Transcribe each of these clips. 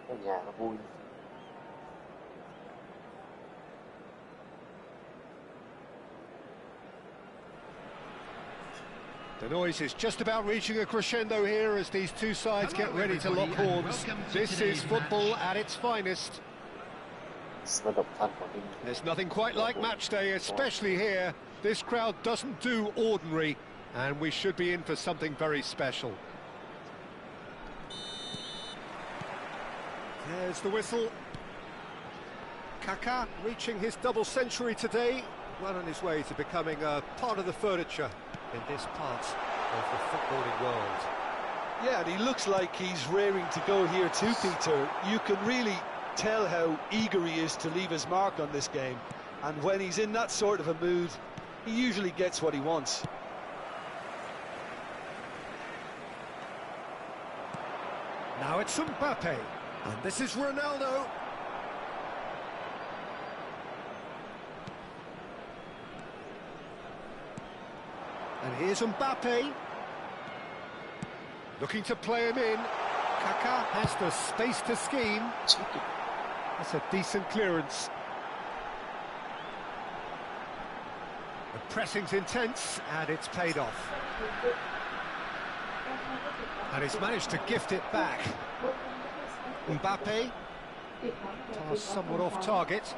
Ở nhà nó vui. The noise is just about reaching a crescendo here as these two sides get ready to lock horns. This is football at its finest. There's nothing quite like match day, especially here. This crowd doesn't do ordinary, and we should be in for something very special. There's the whistle. Kaká reaching his double century today, well on his way to becoming a part of the furniture in this part of the footballing world. Yeah, and he looks like he's raring to go here too, Peter. You can really tell how eager he is to leave his mark on this game. And when he's in that sort of a mood, he usually gets what he wants. Now it's Mbappe, and this is Ronaldo. And here's Mbappe. Looking to play him in. Kaká has the space to scheme. That's a decent clearance. The pressing's intense, and it's paid off. And he's managed to gift it back. Mbappe. Pass somewhat off target.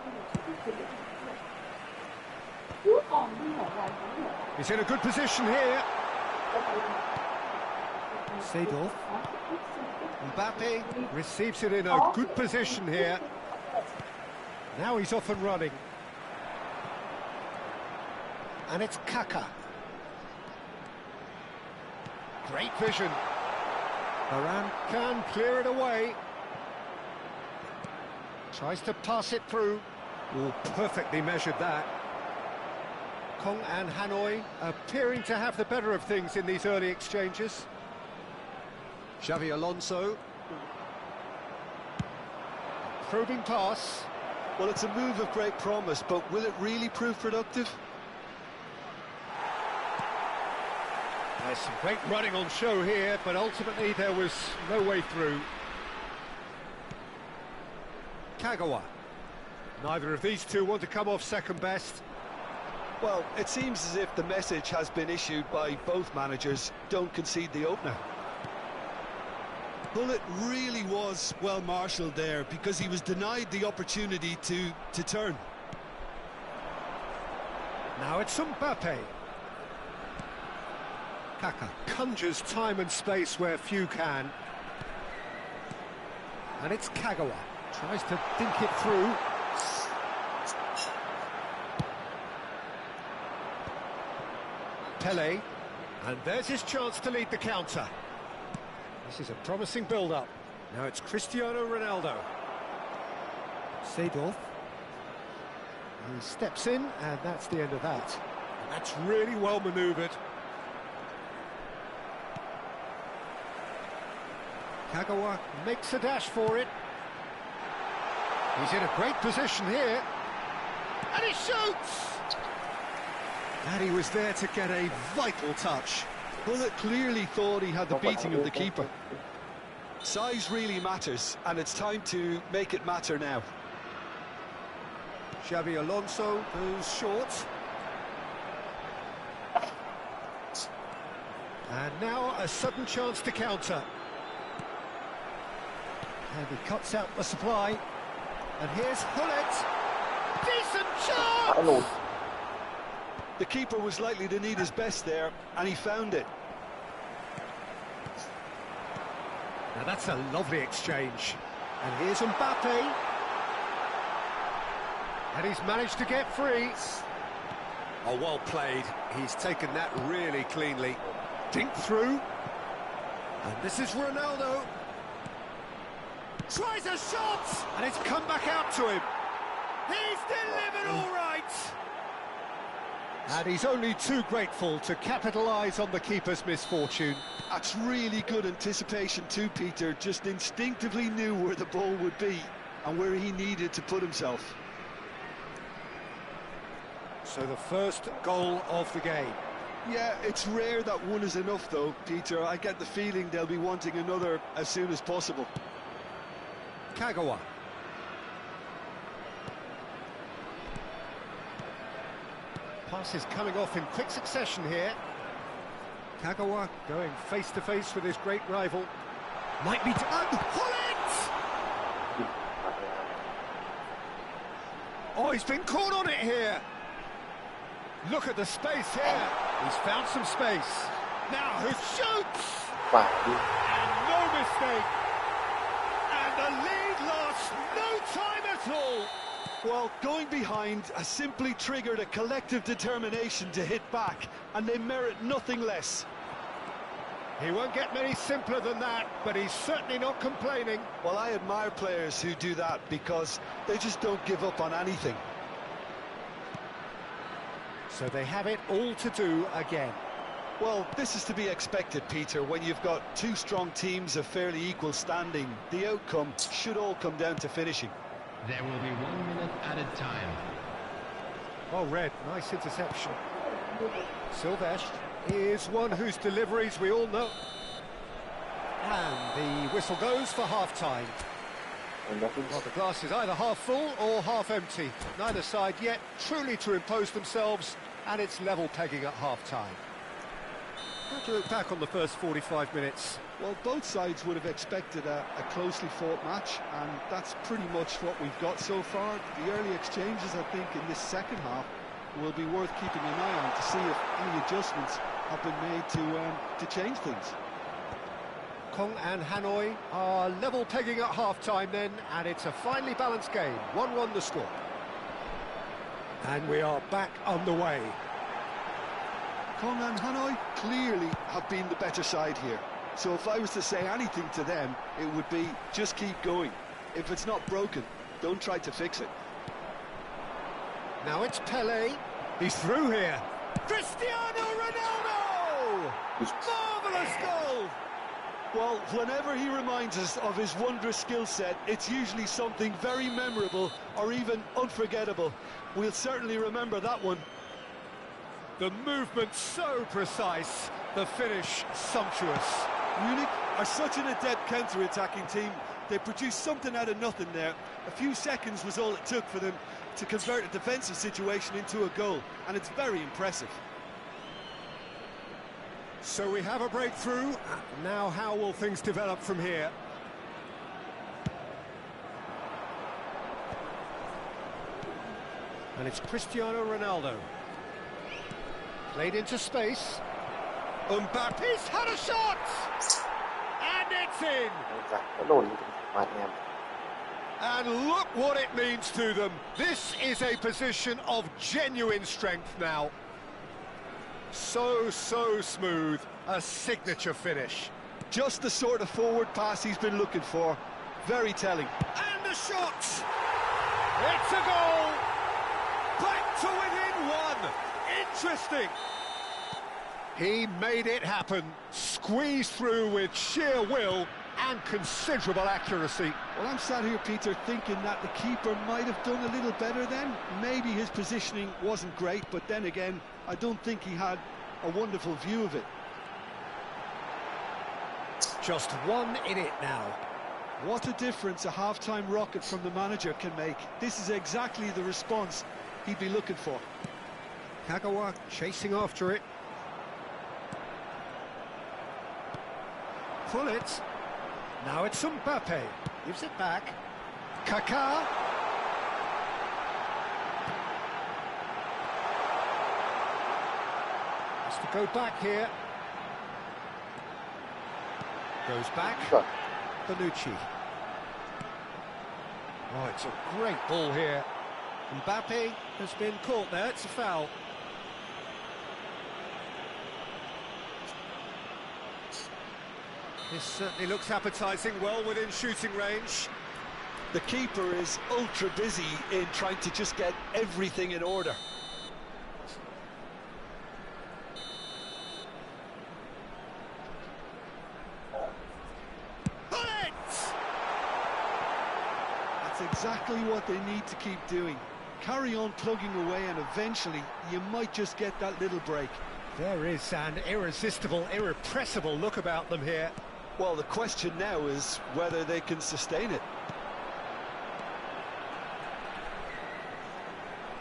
He's in a good position here. Seedorf. Mbappe receives it in a good position here. Now he's off and running. And it's Kaká. Great vision. Varane can clear it away. Tries to pass it through. Oh, perfectly measured that. Kong and Hanoi appearing to have the better of things in these early exchanges. Xavi Alonso. Probing pass. Well, it's a move of great promise, but will it really prove productive? There's some great running on show here, but ultimately there was no way through. Kagawa. Neither of these two want to come off second best. Well, it seems as if the message has been issued by both managers: don't concede the opener. Well, it really was well marshalled there, because he was denied the opportunity to turn. Now it's Mbappe. Kaká conjures time and space where few can. And it's Kagawa. Tries to dink it through. Pelé. And there's his chance to lead the counter. This is a promising build-up. Now it's Cristiano Ronaldo. Seedorf. He steps in, and that's the end of that. And that's really well manoeuvred. Kagawa makes a dash for it. He's in a great position here. And he shoots! And he was there to get a vital touch. Well, it clearly thought he had the beating of the keeper. Size really matters, and it's time to make it matter now. Xavi Alonso goes short. And now a sudden chance to counter. And he cuts out the supply. And here's Hullet. Decent chance! The keeper was likely to need his best there, and he found it. Now that's a lovely exchange. And here's Mbappe. And he's managed to get free. Oh, well played. He's taken that really cleanly. Dink through. And this is Ronaldo. Tries a shot! And it's come back out to him. He's delivered all right. And he's only too grateful to capitalise on the keeper's misfortune. That's really good anticipation too, Peter. Just instinctively knew where the ball would be and where he needed to put himself. So the first goal of the game. Yeah, it's rare that one is enough though, Peter. I get the feeling they'll be wanting another as soon as possible. Kagawa. Pass is coming off in quick succession here. Kagawa going face-to-face with his great rival. Might be... pull it! Oh, he's been caught on it here. Look at the space here. He's found some space. Now who shoots? Wow. And no mistake. And the lead lost no time at all. Well, going behind has simply triggered a collective determination to hit back, and they merit nothing less. He won't get many simpler than that, but he's certainly not complaining. Well, I admire players who do that because they just don't give up on anything. So they have it all to do again. Well, this is to be expected, Peter. When you've got two strong teams of fairly equal standing, the outcome should all come down to finishing. There will be 1 minute added time. Well read, nice interception. Silvesh is one whose deliveries we all know. And the whistle goes for half-time. Well, the glass is either half full or half empty. Neither side yet truly to impose themselves, and it's level pegging at half-time. How do you look back on the first 45 minutes? Well, both sides would have expected a closely fought match, and that's pretty much what we've got so far. The early exchanges, I think, in this second half will be worth keeping an eye on to see if any adjustments have been made to change things. Kong and Hanoi are level pegging at half-time then, and it's a finely balanced game. 1-1 the score. And we are back underway. Kong and Hanoi clearly have been the better side here. So if I was to say anything to them, it would be just keep going. If it's not broken, don't try to fix it. Now it's Pelé. He's through here. Cristiano Ronaldo! Marvellous goal! Well, whenever he reminds us of his wondrous skill set, it's usually something very memorable or even unforgettable. We'll certainly remember that one. The movement so precise, the finish sumptuous. Munich are such an adept counter-attacking team. They produced something out of nothing there. A few seconds was all it took for them to convert a defensive situation into a goal, and it's very impressive. So we have a breakthrough. Now how will things develop from here? And it's Cristiano Ronaldo. Played into space. Mbappe's had a shot! And it's in! And look what it means to them. This is a position of genuine strength now. So smooth. A signature finish. Just the sort of forward pass he's been looking for. Very telling. And the shot! It's a goal! Back to within one! Interesting! He made it happen, squeezed through with sheer will and considerable accuracy. Well, I'm sat here, Peter, thinking that the keeper might have done a little better then. Maybe his positioning wasn't great, but then again, I don't think he had a wonderful view of it. Just one in it now. What a difference a half-time rocket from the manager can make. This is exactly the response he'd be looking for. Kagawa chasing after it. Pull it. Now it's Mbappe. Gives it back. Kaká. Has to go back here. Goes back. Bonucci. Oh, it's a great ball here. Mbappe has been caught there. It's a foul. This certainly looks appetising, well within shooting range. The keeper is ultra busy in trying to just get everything in order. exactly what they need to keep doing. Carry on plugging away and eventually you might just get that little break. There is an irresistible, irrepressible look about them here. Well, the question now is whether they can sustain it.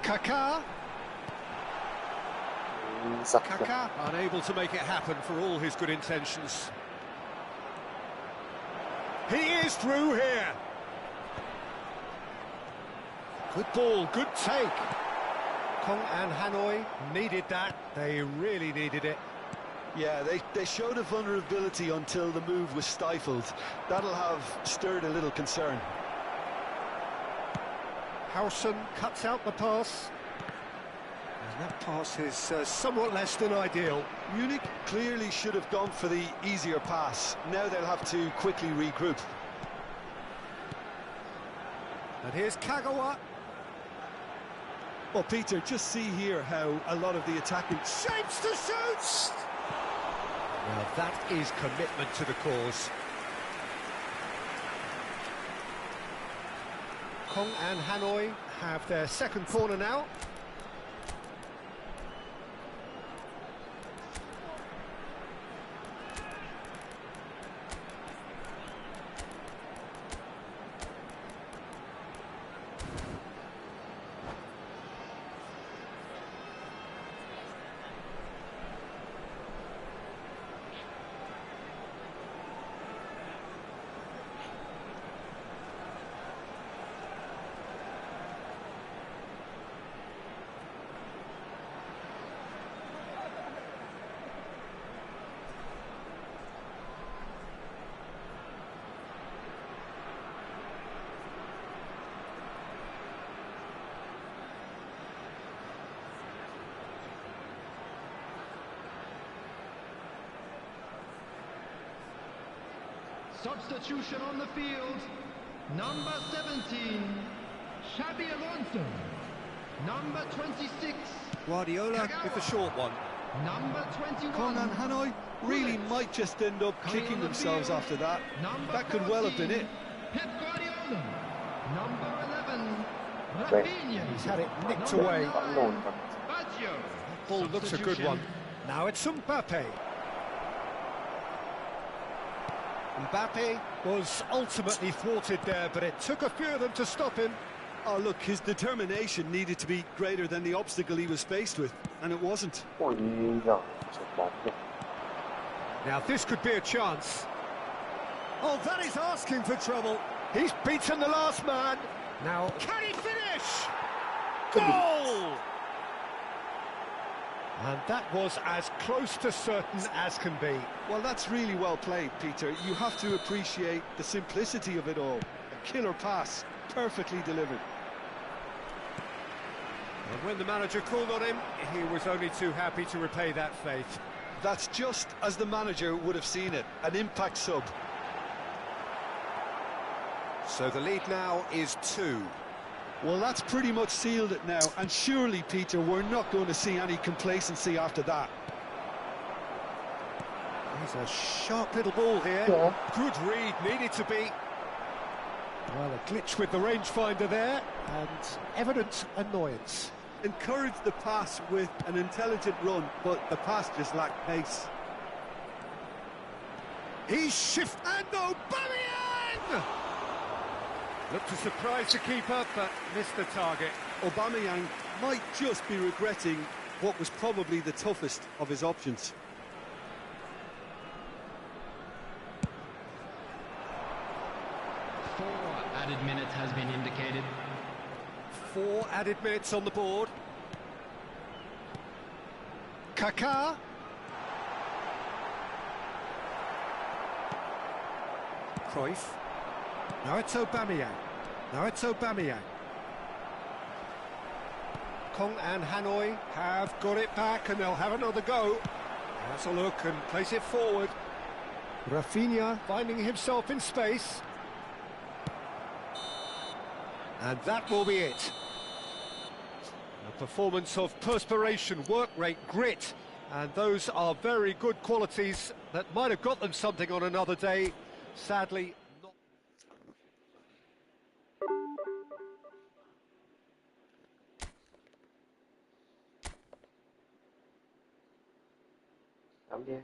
Kaká. Sakta. Kaká unable to make it happen for all his good intentions. He is through here. Good ball, good take. Kong and Hanoi needed that. They really needed it. Yeah, they showed a vulnerability until the move was stifled. That'll have stirred a little concern. Howson cuts out the pass. And that pass is somewhat less than ideal. Munich clearly should have gone for the easier pass. Now they'll have to quickly regroup. And here's Kagawa. Well, Peter, just see here how a lot of the attacking... Shapes to shoot! Now that is commitment to the cause. Kong and Hanoi have their second corner now. Substitution on the field. Number 17, Xabi Alonso. Number 26, Guardiola with the short one. number 21. Kong and Hanoi really might just end up kicking themselves after that. That could well have been it. Pep Guardiola. Number 11, Right. Rafinha. He's had it nicked Number away. 9, Unknown. Baggio. Ball looks a good one. Now it's Mbappe. Mbappe was ultimately thwarted there, but it took a few of them to stop him. Oh, look, his determination needed to be greater than the obstacle he was faced with, and it wasn't. Oj, ja. Så bra. Now this could be a chance. Oh, that is asking for trouble. He's beaten the last man. Now, can he finish? Goal! And that was as close to certain as can be. Well, that's really well played, Peter. You have to appreciate the simplicity of it all. A killer pass, perfectly delivered. And when the manager called on him, he was only too happy to repay that faith. That's just as the manager would have seen it, an impact sub. So the lead now is 2. Well, that's pretty much sealed it now, and surely, Peter, we're not going to see any complacency after that. He's a sharp little ball here. Yeah. Good read, needed to be. Well, a glitch with the rangefinder there, and evident annoyance. Encouraged the pass with an intelligent run, but the pass just lacked pace. He's shift and Aubameyang! Looked to surprise the keeper, but missed the target. Aubameyang might just be regretting what was probably the toughest of his options. Four added minutes has been indicated. 4 added minutes on the board. Kaká. Cruyff. Now it's Aubameyang. Now it's Aubameyang. Kong and Hanoi have got it back and they'll have another go. Has a look and place it forward. Rafinha finding himself in space. And that will be it. A performance of perspiration, work rate, grit, and those are very good qualities that might have got them something on another day. Sadly, not. Áo đen.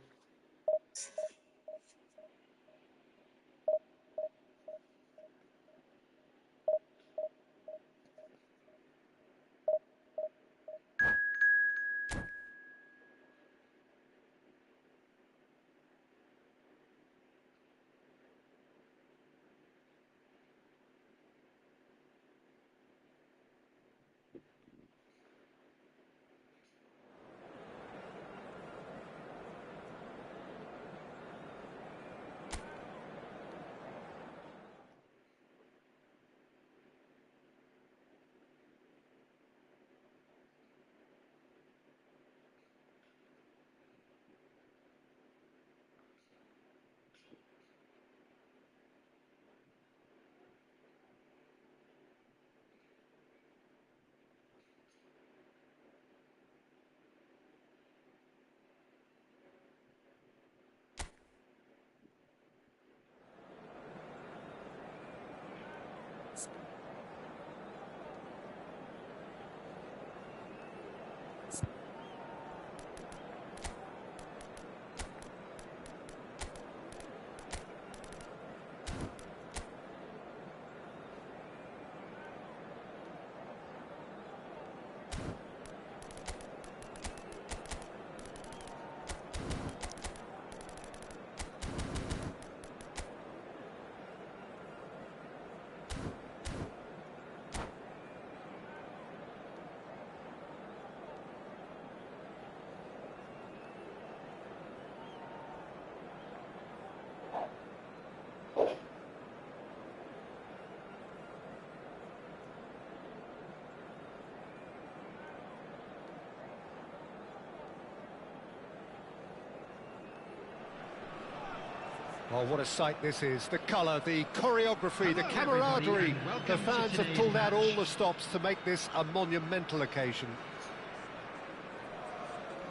Oh, what a sight this is. The colour, the choreography, the Hello, camaraderie. everybody, and welcome The to fans have today's pulled out match. all the stops to make this a monumental occasion.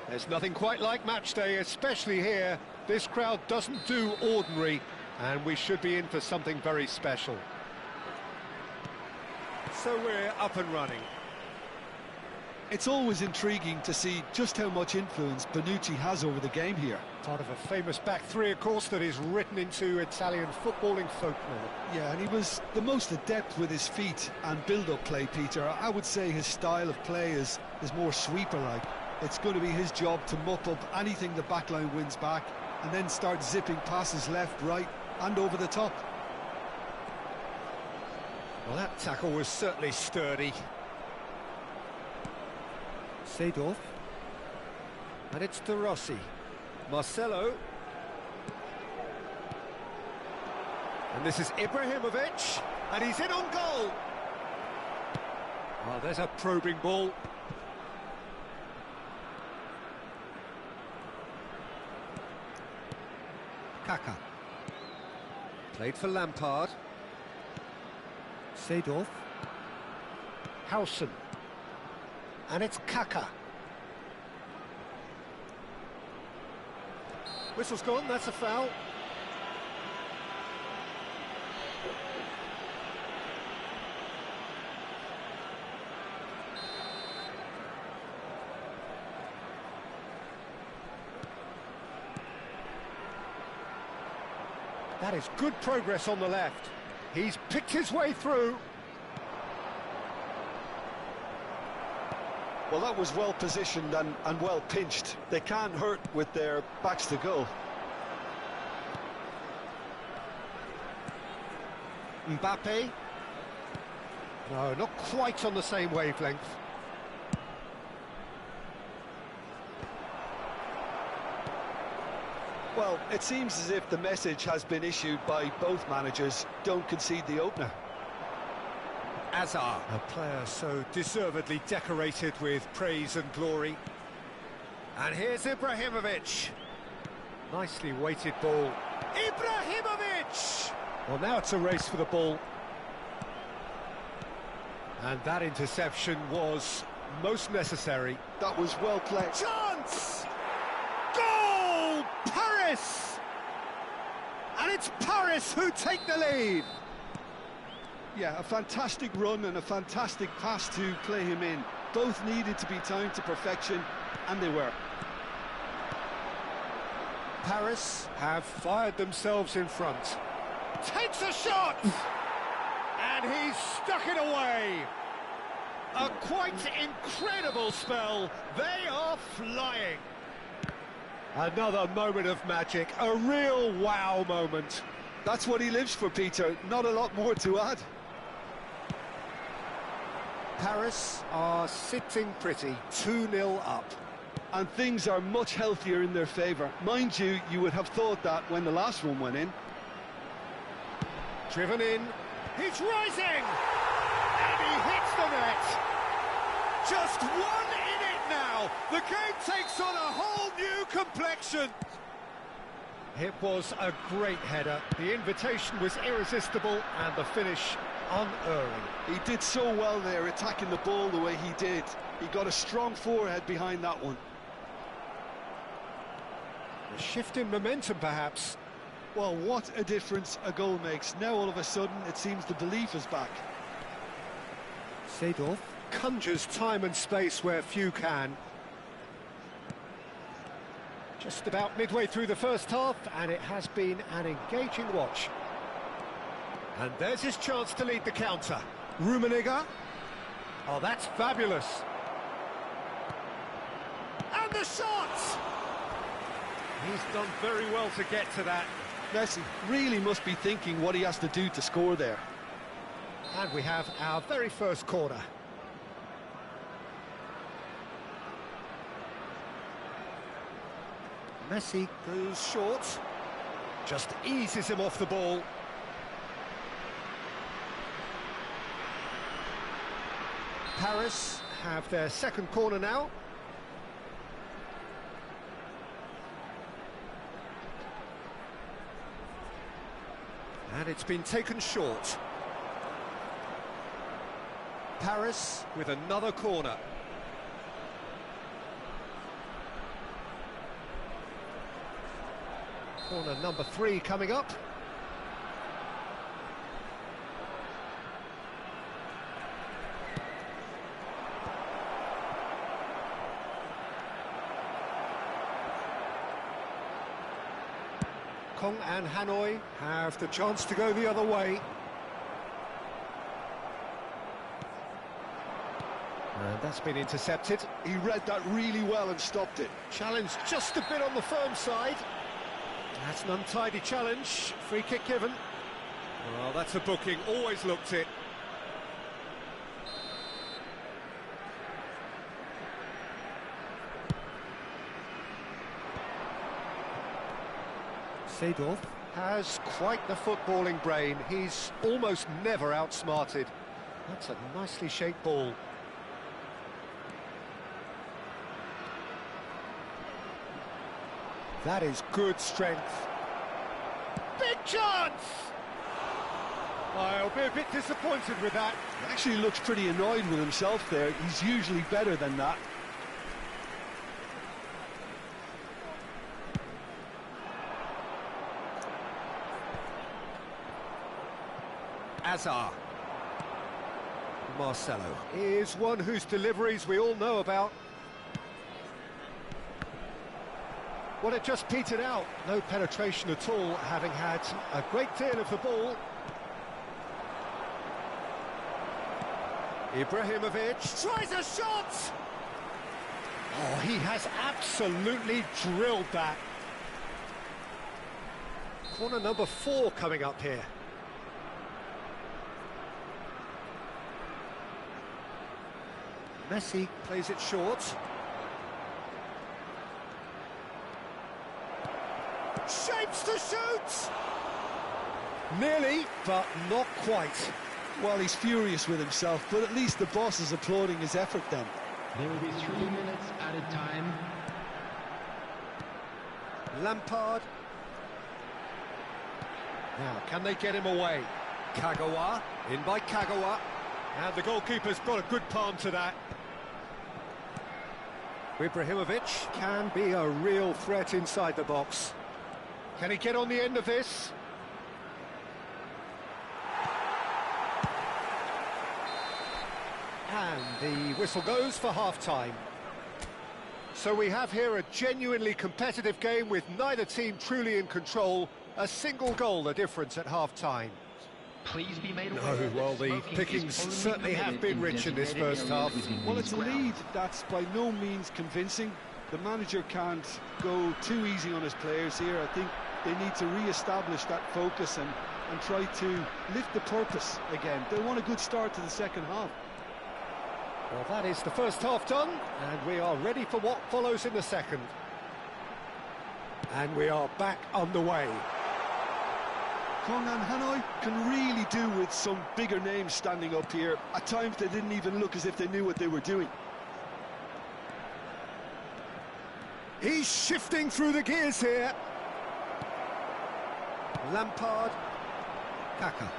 There's nothing quite like match day, especially here. This crowd doesn't do ordinary, and we should be in for something very special. So we're up and running. It's always intriguing to see just how much influence Bonucci has over the game here. Part of a famous back three, of course, that is written into Italian footballing folklore. Yeah, and he was the most adept with his feet and build-up play, Peter. I would say his style of play is more sweeper-like. It's going to be his job to mop up anything the backline wins back and then start zipping passes left, right and over the top. Well, that tackle was certainly sturdy. Seedorf. And it's De Rossi. Marcelo. And this is Ibrahimovic. And he's in on goal. Oh, there's a probing ball. Kaka. Played for Lampard. Seedorf. Howson. And it's Kaka. Whistle's gone, that's a foul. That is good progress on the left. He's picked his way through. Well, that was well positioned and well pinched. They can't hurt with their backs to goal. Mbappe. No, not quite on the same wavelength. Well, it seems as if the message has been issued by both managers: don't concede the opener. ASA, a player so deservedly decorated with praise and glory. And here's Ibrahimovic. Nicely weighted ball. Ibrahimovic! Well, now it's a race for the ball. And that interception was most necessary. That was well played. Chance! Goal! Paris! And it's Paris who take the lead. Yeah, a fantastic run and a fantastic pass to play him in. Both needed to be timed to perfection, and they were. Paris have fired themselves in front. Takes a shot! And he's stuck it away. A quite incredible spell. They are flying. Another moment of magic, a real wow moment. That's what he lives for, Peter. Not a lot more to add. Paris are sitting pretty, 2-0 up. And things are much healthier in their favour. Mind you, you would have thought that when the last one went in. Driven in, he's rising! And he hits the net! Just one in it now! The game takes on a whole new complexion! It was a great header. The invitation was irresistible and the finish unerring. He did so well there, attacking the ball the way he did. He got a strong forehead behind that one. A shift in momentum, perhaps. Well, what a difference a goal makes. Now, all of a sudden, it seems the belief is back. Seedorf conjures time and space where few can. Just about midway through the first half, and it has been an engaging watch. And there's his chance to lead the counter. Rummenigge. Oh, that's fabulous. And the shot! He's done very well to get to that. Messi really must be thinking what he has to do to score there. And we have our very first corner. Messi goes short. Just eases him off the ball. Paris have their second corner now. And it's been taken short. Paris with another corner. Corner number 3 coming up. Kong and Hanoi have the chance to go the other way. And that's been intercepted. He read that really well and stopped it. Challenge just a bit on the firm side. That's an untidy challenge. Free kick given. Well, that's a booking. Always looked it. Seedorf has quite the footballing brain. He's almost never outsmarted. That's a nicely shaped ball. That is good strength. Big chance! I'll be a bit disappointed with that. He actually looks pretty annoyed with himself there. He's usually better than that. ASA. Marcelo is one whose deliveries we all know about. Well, it just petered out. No penetration at all, having had a great deal of the ball. Ibrahimovic tries a shot! Oh, he has absolutely drilled that. Corner number 4 coming up here. Messi plays it short. Shapes to shoot! Nearly, but not quite. Well, he's furious with himself, but at least the boss is applauding his effort then. There will be 3 minutes added time. Lampard. Now, can they get him away? Kagawa, in by Kagawa. And the goalkeeper's got a good palm to that. Ibrahimovic can be a real threat inside the box. Can he get on the end of this? And the whistle goes for half-time. So we have here a genuinely competitive game with neither team truly in control. A single goal the difference at half-time. Please be made No, aware well, that the smoking pickings is only certainly have permitted been rich in this designated first areas half. within Well, these it's a grounds. lead that's by no means convincing. The manager can't go too easy on his players here. I think they need to re-establish that focus and try to lift the purpose again. They want a good start to the second half. Well, that is the first half done, and we are ready for what follows in the second. And we are back underway. Kongan Hanoi can really do with some bigger names standing up here. At times they didn't even look as if they knew what they were doing. He's shifting through the gears here. Lampard, Kaka,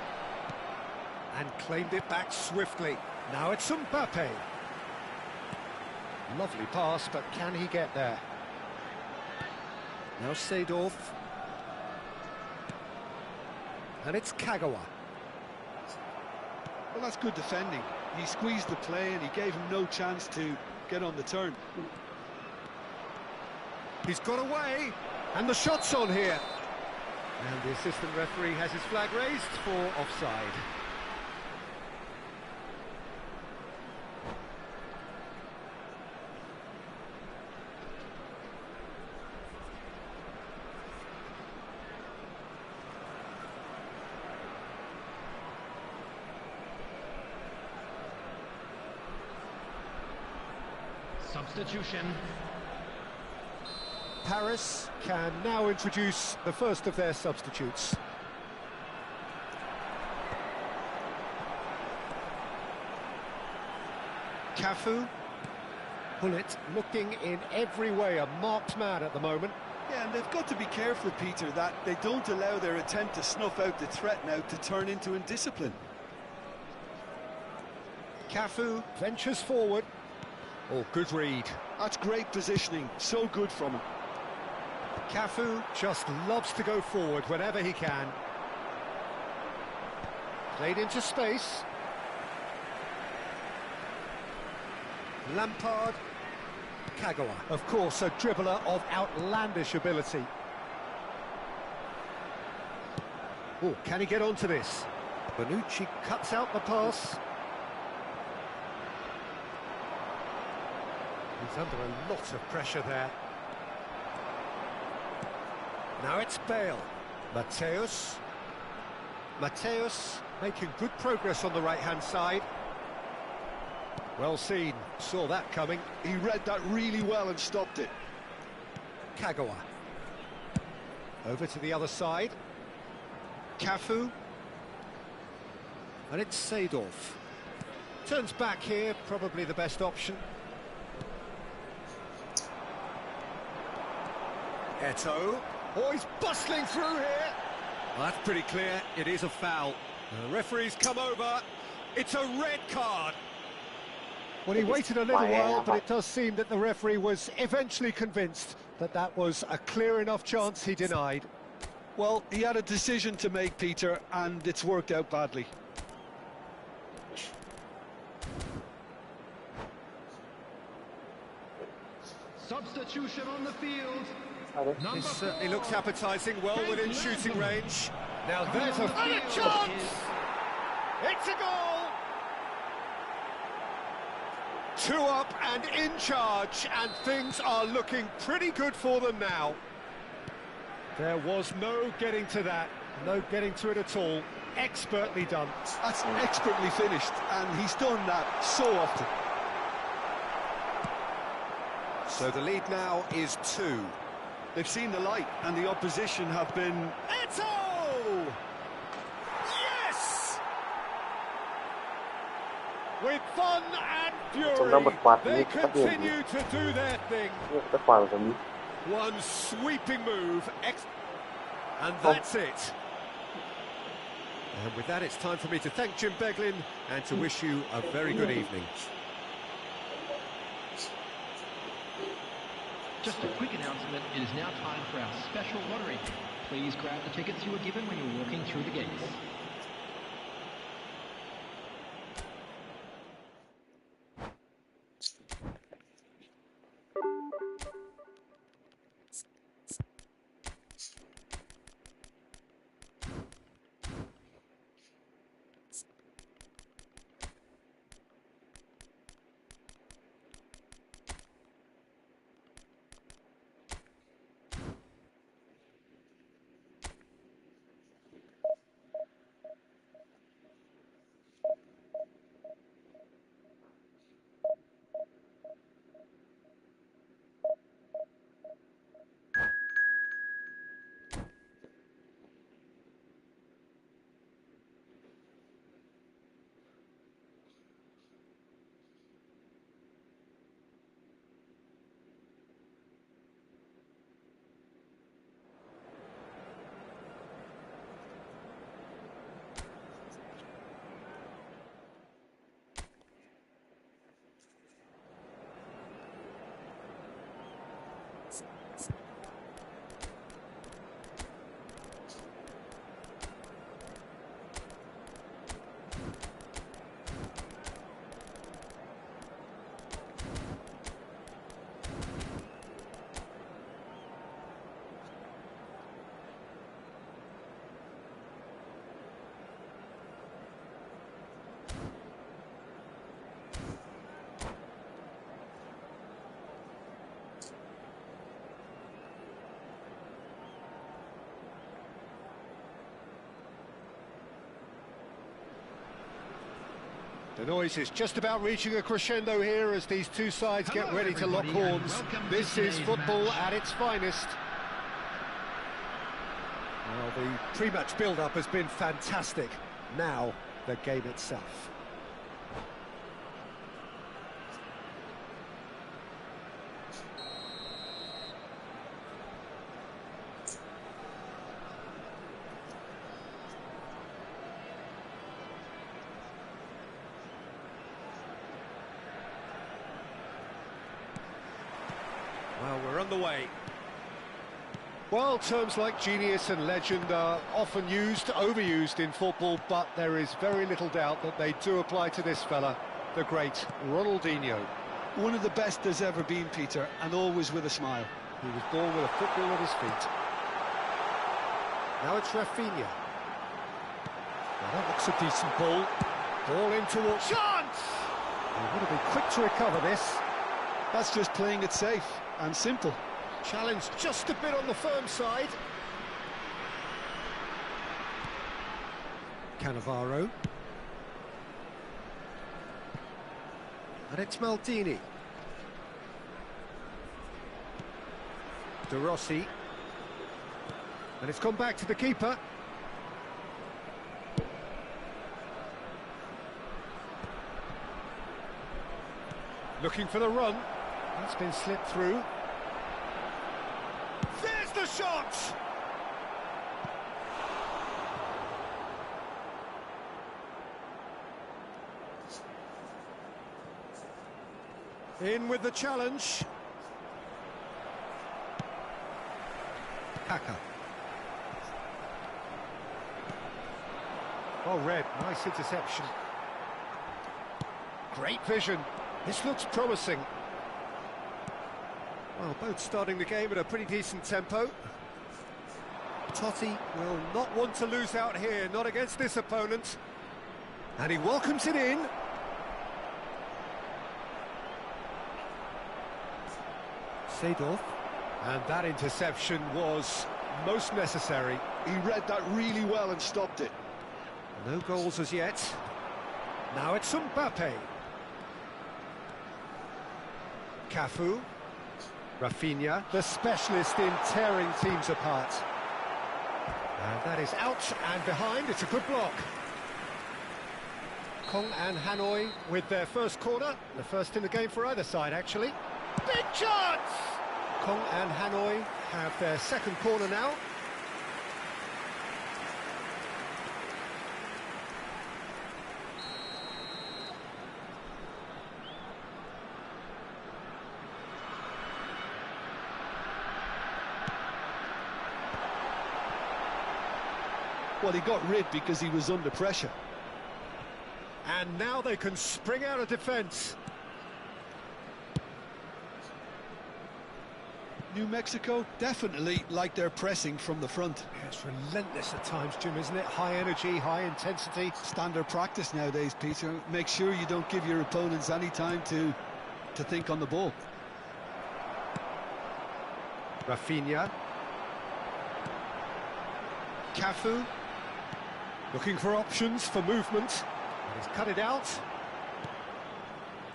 and claimed it back swiftly. Now it's Mbappe. Lovely pass, but can he get there? Now Seedorf. And it's Kagawa. Well, that's good defending. He squeezed the play and he gave him no chance to get on the turn. He's got away, and the shot's on here. And the assistant referee has his flag raised for offside. Substitution. Paris can now introduce the first of their substitutes. Cafu. Bullet looking in every way a marked man at the moment. Yeah, and they've got to be careful, Peter, that they don't allow their attempt to snuff out the threat now to turn into indiscipline. Cafu ventures forward. Oh, good read. That's great positioning, so good from him. Cafu just loves to go forward whenever he can. Played into space. Lampard. Kagawa. Of course, a dribbler of outlandish ability. Oh, can he get onto this? Bonucci cuts out the pass. He's under a lot of pressure there. Now it's Bale. Mateus making good progress on the right-hand side. Well seen, saw that coming. He read that really well and stopped it. Kagawa. Over to the other side. Cafu. And it's Seedorf. Turns back here, probably the best option. Eto'o. Oh, he's bustling through here. Well, that's pretty clear. It is a foul. The referee's come over. It's a red card. Well, he waited a little while, but it does seem that the referee was eventually convinced that that was a clear enough chance he denied. Well, he had a decision to make, Peter, and it's worked out badly. Substitution on the field. This certainly looks appetising, well within shooting range. Now there's a chance! It's a goal! 2 up and in charge, and things are looking pretty good for them now. There was no getting to that, no getting to it at all. Expertly done. That's expertly finished, and he's done that so often. So the lead now is 2. They've seen the light, and the opposition have been... Eto'o! Yes! With fun and fury, they continue to do their thing. One sweeping move, and that's it. And with that, it's time for me to thank Jim Beglin and to wish you a very good evening. Just a quick announcement, it is now time for our special lottery. Please grab the tickets you were given when you were walking through the gates. The noise is just about reaching a crescendo here as these two sides get ready to lock everybody, and horns. welcome This to is today's football match. at its finest. Well, the pre-match build-up has been fantastic. Now, the game itself. Well, we're underway. Well, terms like genius and legend are often used, overused in football, but there is very little doubt that they do apply to this fella, the great Ronaldinho. One of the best there's ever been, Peter, and always with a smile. He was born with a football at his feet. Now it's Rafinha. Now that looks a decent ball. Ball in towards... Chance! He would have been quick to recover this. That's just playing it safe and simple. Challenge just a bit on the firm side. Cannavaro. And it's Maldini. De Rossi. And it's gone back to the keeper. Looking for the run. That's been slipped through. There's the shot! In with the challenge. Kaka. Well read, nice interception. Great vision. This looks promising. Well, both starting the game at a pretty decent tempo. Totti will not want to lose out here, not against this opponent. And he welcomes it in. Seedorf. And that interception was most necessary. He read that really well and stopped it. No goals as yet. Now it's Mbappe. Cafu. Rafinha, the specialist in tearing teams apart. And that is out and behind. It's a good block. Kong and Hanoi with their first corner. The first in the game for either side, actually. Big chance! Kong and Hanoi have their second corner now. Well, he got rid because he was under pressure. And now they can spring out of defence. New Mexico definitely like their pressing from the front. Yeah, it's relentless at times, Jim, isn't it? High energy, high intensity. Standard practice nowadays, Peter. Make sure you don't give your opponents any time to think on the ball. Rafinha. Cafu. Looking for options for movement. He's cut it out.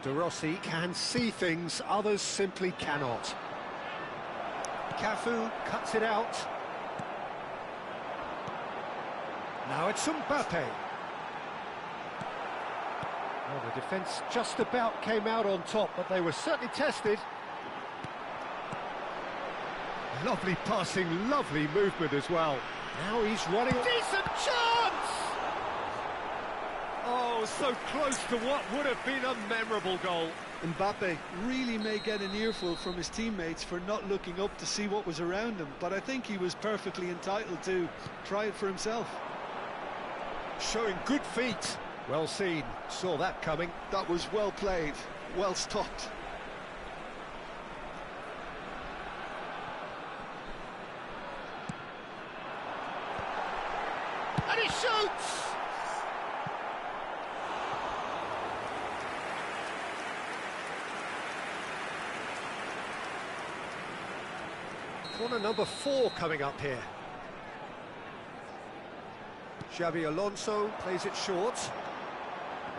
De Rossi can see things others simply cannot. Cafu cuts it out. Now it's Mbappe. Well, the defence just about came out on top, but they were certainly tested. Lovely passing, lovely movement as well. Now he's running. Decent chance! Oh, so close to what would have been a memorable goal. Mbappe really may get an earful from his teammates for not looking up to see what was around him, but I think he was perfectly entitled to try it for himself. Showing good feet. Well seen. Saw that coming. That was well played, well stopped. And he shoots! Corner number 4 coming up here. Xabi Alonso plays it short.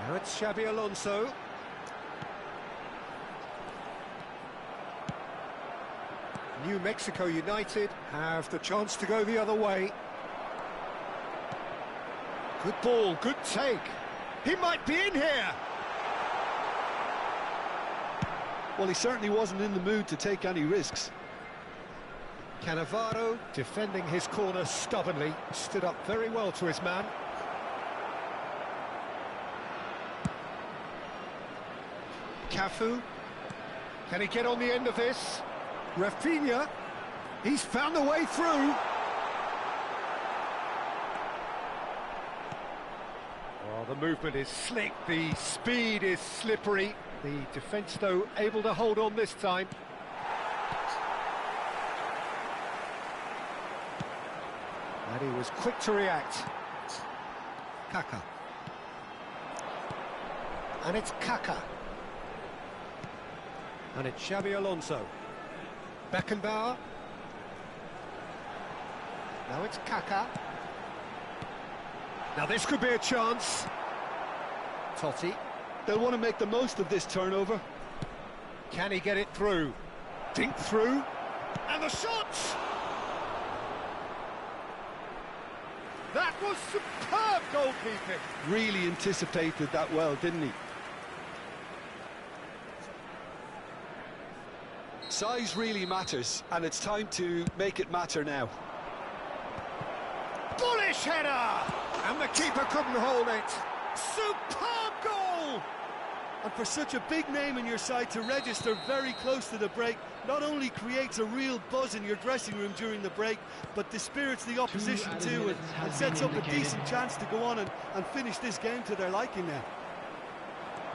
Now it's Xabi Alonso. New Mexico United have the chance to go the other way. Good ball, good take. He might be in here. Well, he certainly wasn't in the mood to take any risks. Cannavaro, defending his corner stubbornly, stood up very well to his man. Cafu, can he get on the end of this? Rafinha, he's found a way through. Oh, the movement is slick, the speed is slippery. The defence, though, able to hold on this time. And he was quick to react. Kaka. And it's Kaka. And it's Xabi Alonso. Beckenbauer. Now it's Kaka. Now this could be a chance. Totti. They'll want to make the most of this turnover. Can he get it through? Dink through. And the shot! That was superb goalkeeping. Really anticipated that well, didn't he? Size really matters, and it's time to make it matter now. Bullish header! And the keeper couldn't hold it. Superb goal! And for such a big name in your side to register very close to the break, not only creates a real buzz in your dressing room during the break, but dispirits the opposition too, and sets up a decent chance to go on and finish this game to their liking now.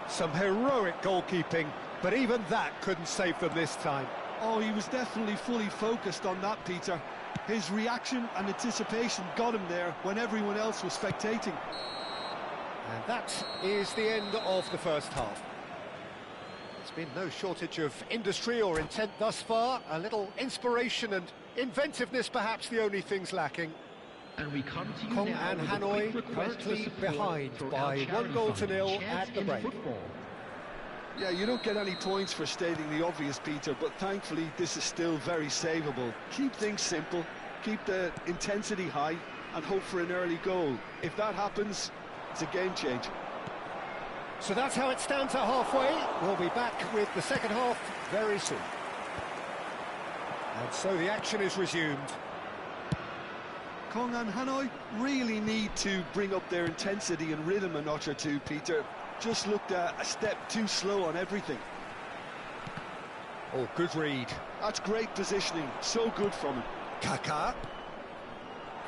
Some heroic goalkeeping, but even that couldn't save them this time. Oh, he was definitely fully focused on that, Peter. His reaction and anticipation got him there when everyone else was spectating. And that is the end of the first half. There's been no shortage of industry or intent thus far. A little inspiration and inventiveness, perhaps the only things lacking. And we come to you Kong now and with a Hanoi quick request for currently support behind for by our 1 charity goal to fund, 0 Chance at the in break. Football. Yeah, you don't get any points for stating the obvious, Peter, but thankfully this is still very savable. Keep things simple, keep the intensity high, and hope for an early goal. If that happens, it's a game changer. So that's how it stands at halfway. We'll be back with the second half very soon. And so the action is resumed. Kong and Hanoi really need to bring up their intensity and rhythm a notch or two, Peter. Just looked a step too slow on everything. Oh, good read. That's great positioning, so good from him. Kaka.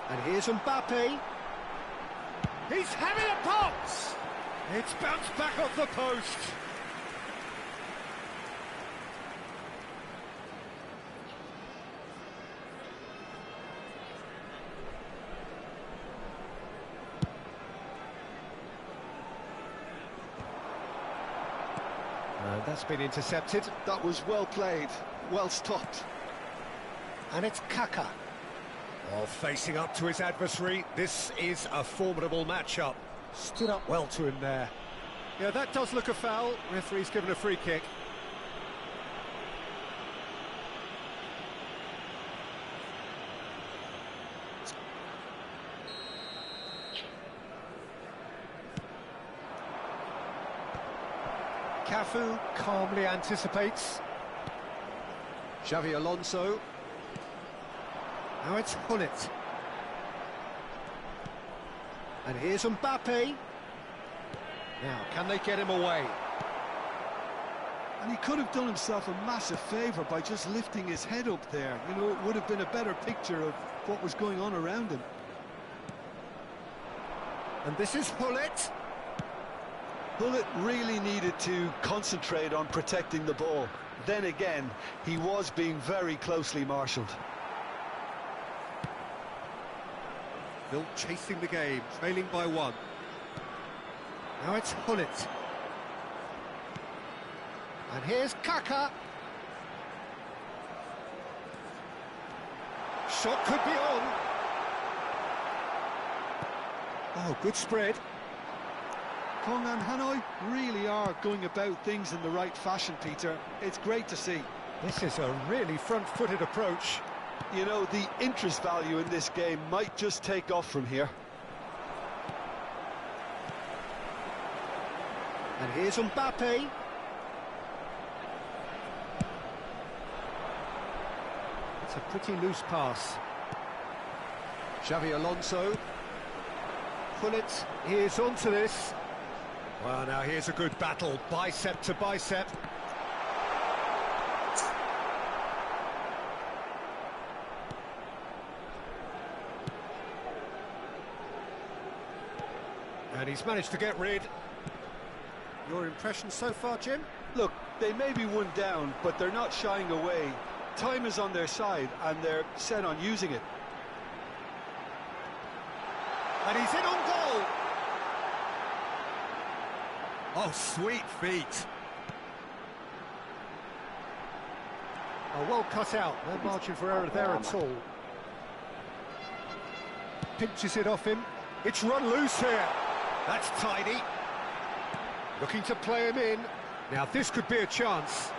And here's Mbappe. He's having a pop! It's bounced back off the post. And that's been intercepted. That was well played, well stopped. And it's Kaka. Oh, facing up to his adversary. This is a formidable matchup. Stood up well to him there. Yeah, that does look a foul. Referee's given a free kick. Cafu calmly anticipates. Xabi Alonso. Now it's Hullet. And here's Mbappe. Now, can they get him away? And he could have done himself a massive favour by just lifting his head up there. You know, it would have been a better picture of what was going on around him. And this is Hullet. Hullet really needed to concentrate on protecting the ball. Then again, he was being very closely marshalled. Still chasing the game, trailing by 1. Now it's Hullet. And here's Kaka. Shot could be on. Oh, good spread. Kong and Hanoi really are going about things in the right fashion, Peter. It's great to see. This is a really front-footed approach. You know, the interest value in this game might just take off from here. And here's Mbappe. It's a pretty loose pass. Xavi Alonso. Pullet, here's onto this. Well, now here's a good battle, bicep to bicep. And he's managed to get rid. Your impression so far, Jim? Look, they may be one down, but they're not shying away. Time is on their side, and they're set on using it. And he's in on goal! Oh, sweet feet. Oh, well cut out. No margin for error there at all. Pinches it off him. It's run loose here. That's tidy. Looking to play him in. Now, this could be a chance.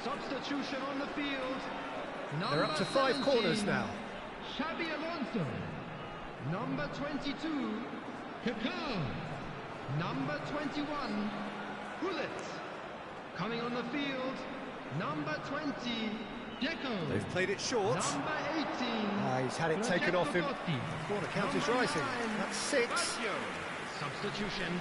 Substitution on the field. They're up to 5 corners now. Xabi Alonso. Number 22, Kaká. Number 21, Pullet. Coming on the field, number 20, Deco. They've played it short. Number 18. He's had it taken off him. Corner count is rising. That's 6. Baggio. Substitution.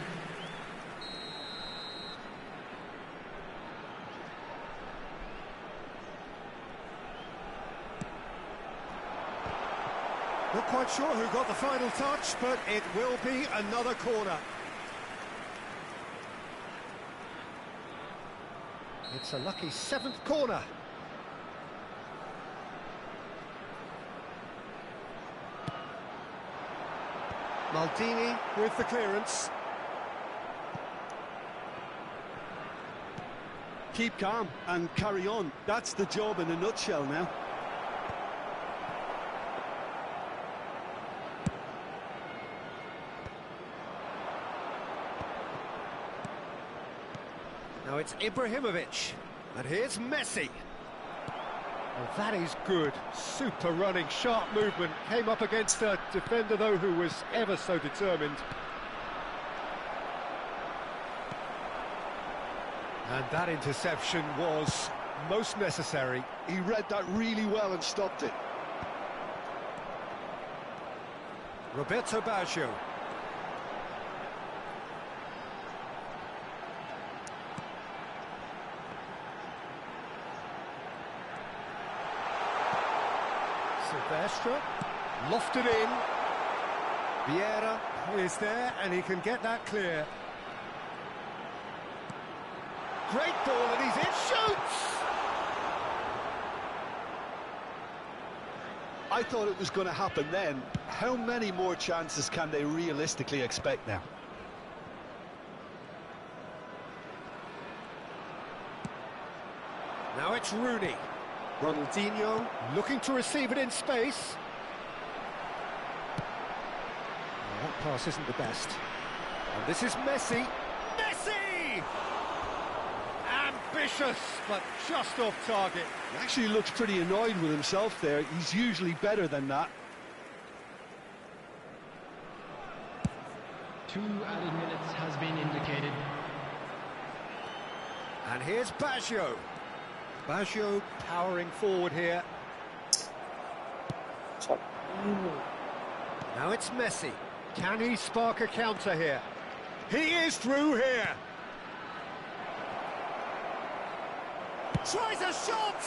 Not quite sure who got the final touch, but it will be another corner. It's a lucky 7th corner. Maldini with the clearance. Keep calm and carry on. That's the job in a nutshell now. Now it's Ibrahimovic, and here's Messi. Well, that is good. Super running, sharp movement. Came up against a defender, though, who was ever so determined. And that interception was most necessary. He read that really well and stopped it. Roberto Baggio. Silvestre, lofted in. Vieira is there, and he can get that clear. Great ball, and he's in, shoots! I thought it was going to happen then. How many more chances can they realistically expect now? Now it's Rooney. Ronaldinho looking to receive it in space. Well, that pass isn't the best. And this is Messi. Messi! Ambitious, but just off target. He actually looks pretty annoyed with himself there. He's usually better than that. 2 added minutes has been indicated. And here's Baggio. Baggio powering forward here. Now it's Messi. Can he spark a counter here? He is through here. Tries a shot!